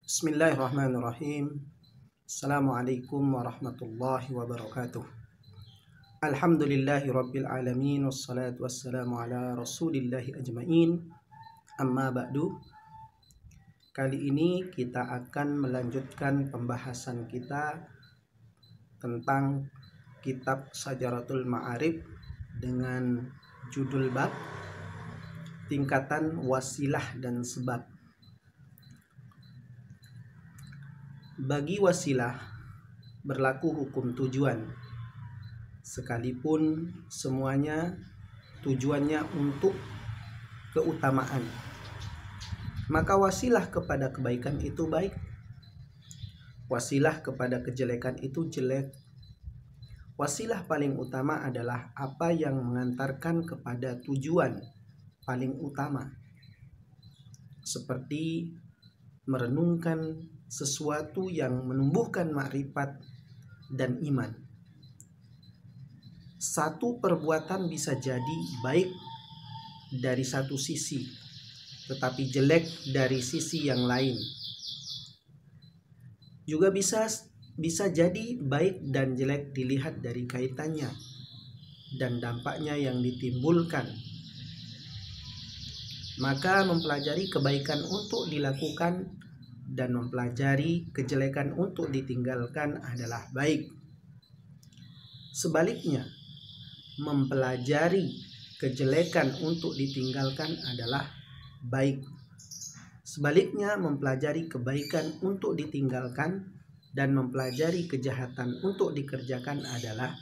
Bismillahirrahmanirrahim. Assalamualaikum warahmatullahi wabarakatuh. Alhamdulillahi rabbil alamin. Wassalatu wassalamu ala rasulillahi ajma'in. Amma ba'du. Kali ini kita akan melanjutkan pembahasan kita tentang kitab Syajaratul Ma'arif dengan judul bab tingkatan wasilah dan sebab. Bagi wasilah berlaku hukum tujuan, sekalipun semuanya tujuannya untuk keutamaan. Maka wasilah kepada kebaikan itu baik, wasilah kepada kejelekan itu jelek. Wasilah paling utama adalah apa yang mengantarkan kepada tujuan paling utama, seperti merenungkan sesuatu yang menumbuhkan makrifat dan iman. Satu perbuatan bisa jadi baik dari satu sisi, tetapi jelek dari sisi yang lain. Juga bisa jadi baik dan jelek dilihat dari kaitannya dan dampaknya yang ditimbulkan. Maka mempelajari kebaikan untuk dilakukan dan mempelajari kejelekan untuk ditinggalkan adalah baik. Sebaliknya, mempelajari kejelekan untuk ditinggalkan adalah baik. Sebaliknya, mempelajari kebaikan untuk ditinggalkan dan mempelajari kejahatan untuk dikerjakan adalah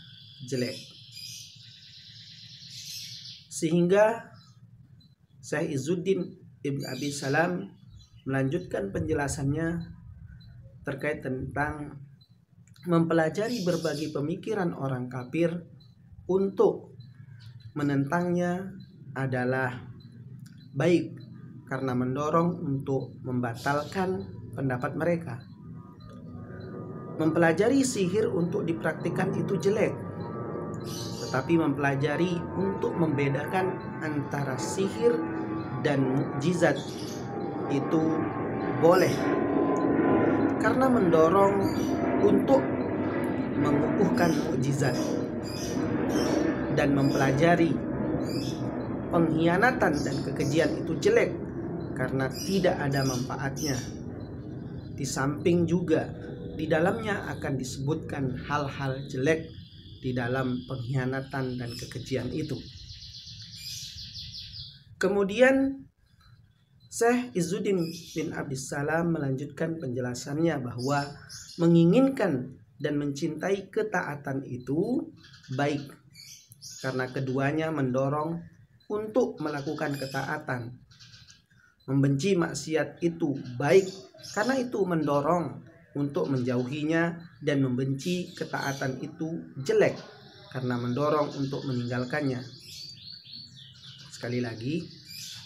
jelek. Sehingga Syekh Izzuddin Ibn Abi Salam melanjutkan penjelasannya terkait tentang mempelajari berbagai pemikiran orang kafir untuk menentangnya adalah baik, karena mendorong untuk membatalkan pendapat mereka. Mempelajari sihir untuk dipraktikkan itu jelek, tetapi mempelajari untuk membedakan antara sihir dan mukjizat itu boleh, karena mendorong untuk mengukuhkan mukjizat. Dan mempelajari pengkhianatan dan kekejian itu jelek, karena tidak ada manfaatnya. Di samping juga di dalamnya akan disebutkan hal-hal jelek di dalam pengkhianatan dan kekejian itu. Kemudian Syekh Izzuddin bin Abdis Salam melanjutkan penjelasannya bahwa menginginkan dan mencintai ketaatan itu baik, karena keduanya mendorong untuk melakukan ketaatan. Membenci maksiat itu baik, karena itu mendorong untuk menjauhinya, dan membenci ketaatan itu jelek, karena mendorong untuk meninggalkannya. Sekali lagi,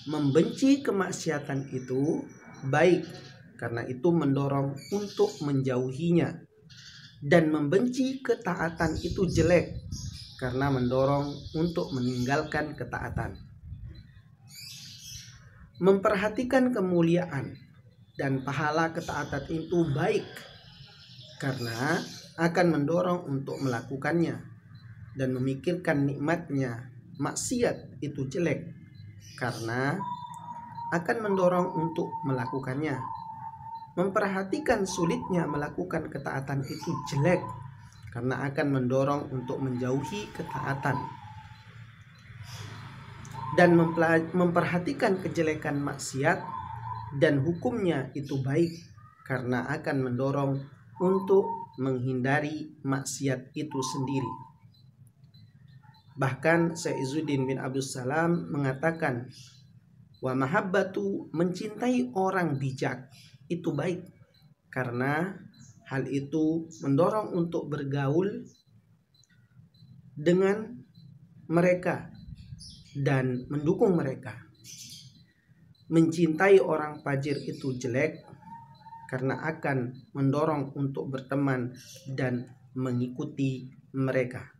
membenci kemaksiatan itu baik, karena itu mendorong untuk menjauhinya, dan membenci ketaatan itu jelek, karena mendorong untuk meninggalkan ketaatan. Memperhatikan kemuliaan dan pahala ketaatan itu baik, karena akan mendorong untuk melakukannya, dan memikirkan nikmatnya maksiat itu jelek, karena akan mendorong untuk melakukannya. Memperhatikan sulitnya melakukan ketaatan itu jelek, karena akan mendorong untuk menjauhi ketaatan. Dan memperhatikan kejelekan maksiat dan hukumnya itu baik, karena akan mendorong untuk menghindari maksiat itu sendiri. Bahkan Syekh Izzuddin bin Abdus Salam mengatakan, wa mahabbatu, mencintai orang bijak itu baik, karena hal itu mendorong untuk bergaul dengan mereka dan mendukung mereka. Mencintai orang fajir itu jelek, karena akan mendorong untuk berteman dan mengikuti mereka.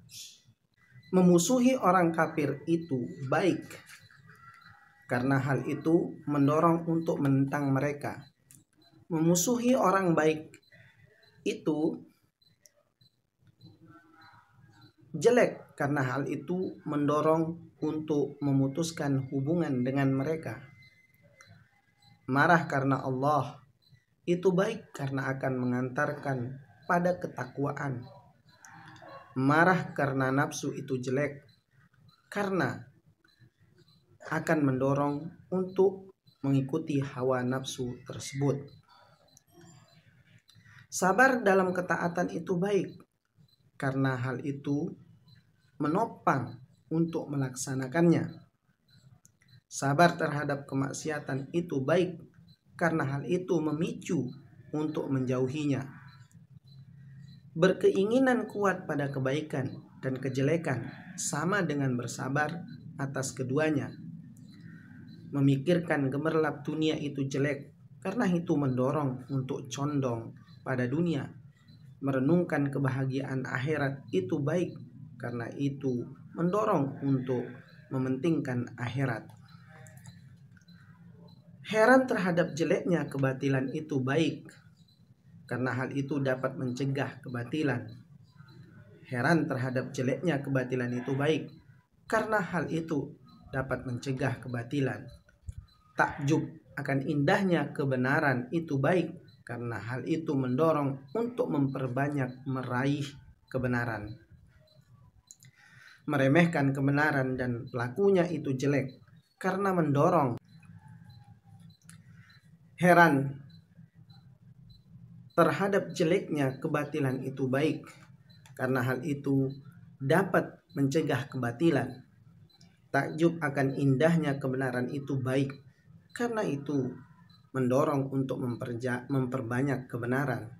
Memusuhi orang kafir itu baik, karena hal itu mendorong untuk menentang mereka. Memusuhi orang baik itu jelek karena hal itu mendorong untuk memutuskan hubungan dengan mereka. Marah karena Allah itu baik karena akan mengantarkan pada ketakwaan. Marah karena nafsu itu jelek karena akan mendorong untuk mengikuti hawa nafsu tersebut. Sabar dalam ketaatan itu baik karena hal itu menopang untuk melaksanakannya. Sabar terhadap kemaksiatan itu baik karena hal itu memicu untuk menjauhinya. Berkeinginan kuat pada kebaikan dan kejelekan sama dengan bersabar atas keduanya. Memikirkan gemerlap dunia itu jelek karena itu mendorong untuk condong pada dunia. Merenungkan kebahagiaan akhirat itu baik karena itu mendorong untuk mementingkan akhirat. Heran terhadap jeleknya kebatilan itu baik karena hal itu dapat mencegah kebatilan. Heran terhadap jeleknya kebatilan itu baik karena hal itu dapat mencegah kebatilan. Takjub akan indahnya kebenaran itu baik karena hal itu mendorong untuk memperbanyak meraih kebenaran. Meremehkan kebenaran dan pelakunya itu jelek karena mendorong. Heran terhadap jeleknya kebatilan itu baik karena hal itu dapat mencegah kebatilan. Takjub akan indahnya kebenaran itu baik karena itu mendorong untuk memperbanyak kebenaran.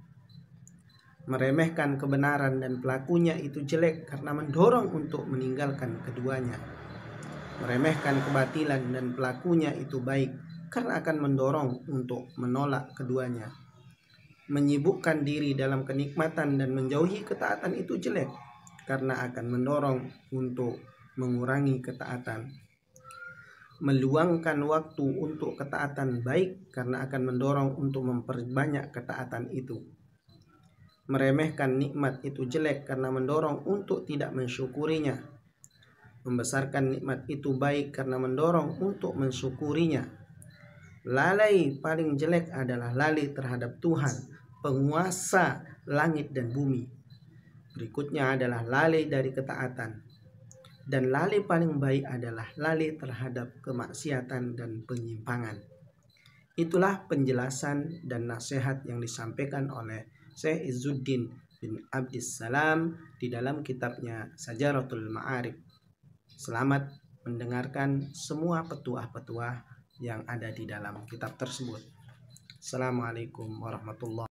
Meremehkan kebenaran dan pelakunya itu jelek karena mendorong untuk meninggalkan keduanya. Meremehkan kebatilan dan pelakunya itu baik karena akan mendorong untuk menolak keduanya. Menyibukkan diri dalam kenikmatan dan menjauhi ketaatan itu jelek karena akan mendorong untuk mengurangi ketaatan. Meluangkan waktu untuk ketaatan baik karena akan mendorong untuk memperbanyak ketaatan itu. Meremehkan nikmat itu jelek karena mendorong untuk tidak mensyukurinya. Membesarkan nikmat itu baik karena mendorong untuk mensyukurinya. Lalai paling jelek adalah lalai terhadap Tuhan, penguasa langit dan bumi. Berikutnya adalah lalai dari ketaatan. Dan lalai paling baik adalah lalai terhadap kemaksiatan dan penyimpangan. Itulah penjelasan dan nasihat yang disampaikan oleh Syekh Izzuddin bin Abdissalam di dalam kitabnya Sajaratul Ma'arif. Selamat mendengarkan semua petuah-petuah yang ada di dalam kitab tersebut. Assalamualaikum warahmatullahi wabarakatuh.